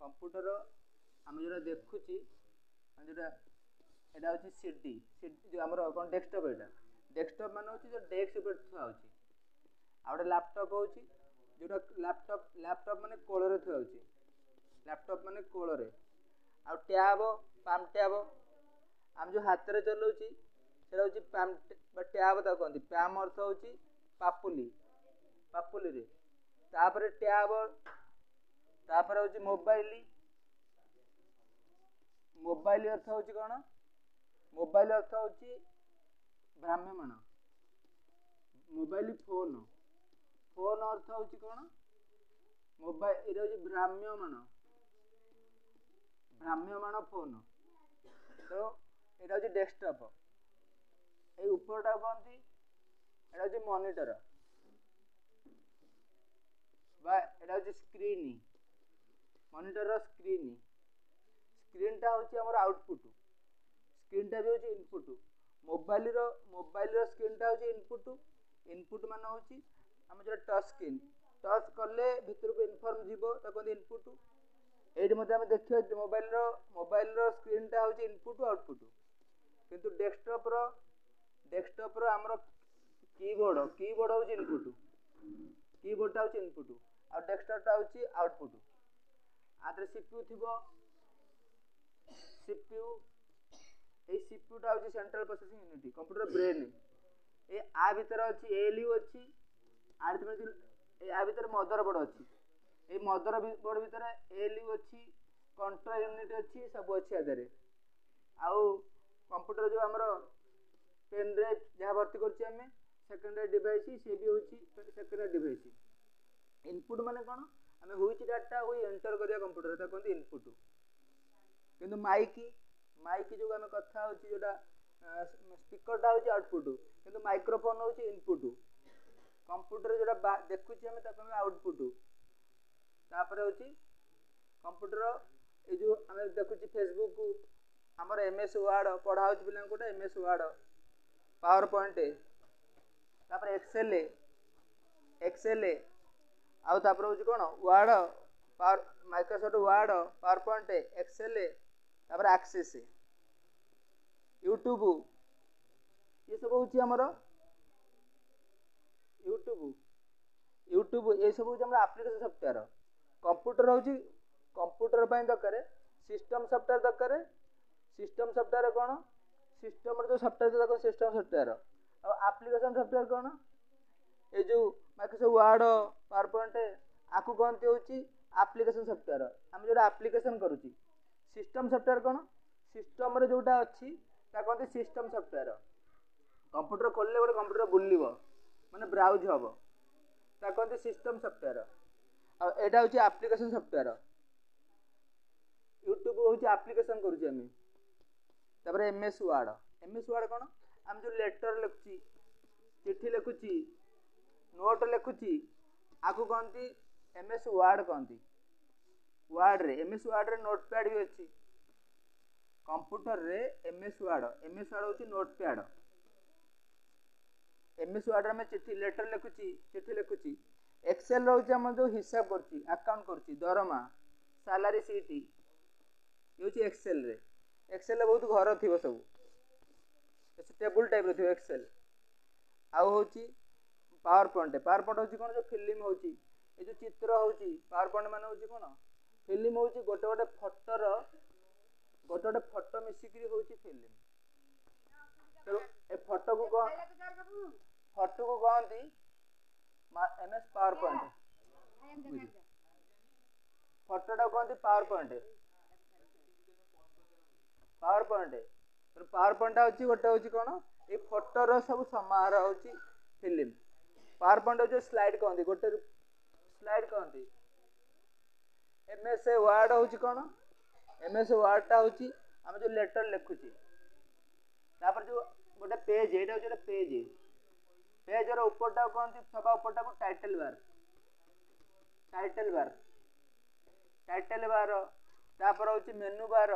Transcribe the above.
computer आम जो देखुची जोटा एटा हूँ सीडी जो आम कौन डेस्कटॉप एटा डेस्कटॉप मान हूँ जो डेस्क ऊपर थुआ होची आ गोटे लैपटॉप होची जोटा लैपटॉप माने कोल रे थुआ होची लैपटॉप माने कोल रे आ टैब पाम टैब आम जो हाथ रे चलाउची सेटा हूँ पाम टैब ता कहंती पाम अर्थ हूँ पापुली पापुली रे तापर टैब तापर हूँ मोबाइल मोबाइल अर्थ हूँ कौन मोबाइल अर्थ हूँ भ्राम्यमाण मोबाइल फोन फोन अर्थ हूँ कौन मोबाइल ये भ्राम्यमाण भ्राम्यमाण फोन तो यहाँ हूँ डेस्कटॉप ये उपरटा कहती यहाँ हूँ मॉनिटर बा यहाँ हूँ स्क्रीन मॉनिटर स्क्रीन स्क्रीन टा हूँ आमर आउटपुट स्क्रीन टा भी हूँ इनपुट मोबाइल स्क्रीन टा हूँ इनपुट इनपुट मान हूँ आम जो टच स्क्रीन टच कले भितर को इनफॉर्म जीव कहते इनपुट ये आम देखिए मोबाइल स्क्रीन टा हूँ इनपुट आउटपुट किंतु डेस्कटॉप आमर कीबोर्ड हूँ इनपुट कीबोर्ड टा हूँ इनपुट आ डेस्कटॉप टा हूँ आउटपुट आदि सीपीयू थी सीपीयू ये सीपीयू टा हूँ central processing unit computer brain ये आ भीतर अच्छी एएलयू अच्छी आ भीतर मदरबोर्ड अच्छी ये मदरबोर्ड भीतर एएलयू अच्छी कंट्रोल यूनिट अच्छी सब अच्छी आधार आउ कंप्यूटर जो आमर पेन ड्राइव जहाँ भर्ती करें सेकेंडरी डिवाइस सी भी हूँ सेकेंडरी डिवाइस इनपुट माने कौन आम हुई डाटा हुई एंटर करिया कंप्यूटर कहते इनपुट किंतु माइक जो आम कथा हूँ जोटा स्पीकरटा हूँ आउटपुट किंतु माइक्रोफोन हूँ इनपुट कंप्यूटर जोटा देखुची आम आउटपुट तापर हूँ कंप्यूटर ये जो आम देखुची फेसबुक आमर एमएस वर्ड पढ़ा हो पिला गोटे एमएस वर्ड पावर पॉइंट तापर एक्सेल आउ तापर हूँ कौन Word power Microsoft Word PowerPoint Excel तापर एक्सेस यूट्यूब ये सब हूँ आमर यूट्यूब ये सब हूँ एप्लिकेशन सॉफ्टवेयर कंप्यूटर हूँ कंप्यूटर दरकार सिस्टम सॉफ्टवेयर दरकार सिस्टम सॉफ्टवेयर कौन सिस्टम जो सॉफ्टवेयर सिस्टम सॉफ्टवेयर और एप्लिकेशन सॉफ्टवेयर कौन ये जो माइक्रोसॉफ्ट वर्ड पावर पॉइंट आपको कहते हूँ एप्लिकेशन सॉफ्टवेयर आम जो एप्लिकेशन करुच्ची सिस्टम सॉफ्टवेयर कौन सिस्टम रे जोटा अच्छी कहते सिस्टम सॉफ्टवेयर कंप्यूटर खोलिले गोटे कंप्यूटर बुलिब माने ब्राउज हम कहते सिस्टम सॉफ्टवेयर और यहाँ हूँ एप्लिकेशन सॉफ्टवेयर यूट्यूब हूँ एप्लिकेशन करुँच एमएस वर्ड कौन आम जो लेटर लिखुची चिट्ठी लिखुची नोट लिखुची आपको कहती एमएस वर्ड कहती वर्ड रे एमएस वर्ड रे नोटपैड भी अच्छी कंप्यूटर रे एमएस वर्ड हूँ नोटपैड एमएस वर्ड में चिट्ठी लेटर लिखुची एक्सेल रोचे आम जो हिसाब करची अकाउंट करची दरमा सैलरी सीट ये हूँ एक्सेल रे बहुत घर थी सब टेबुल टाइप रो एक्सेल आउ हूँ पावर पॉइंट हूँ कौन जो फिल्म हूँ ये जो चित्र हूँ पावर पॉइंट मान हूँ कौन फिल्म हूँ गोटे फोटो मिसिक हूँ फिल्म तो ए फोटो को कहती एमएस पावर पॉइंट फोटोटा कहती पावर पॉइंट हूँ गोटे हूँ कौन ये फोटोर सब समाहार हूँ फिल्म पावर पॉइंट जो स्लाइड कहती गोटे स्लाइड कहती एमएस वर्ड हूँ कौन एमएस वर्डटा हूँ आम जो लेटर लिखुची तापर जो गोटे पेज यहाँ हूँ पेजर उपरटा कहती सभा उपरटा को टाइटल बार तापर हूँ मेनू बार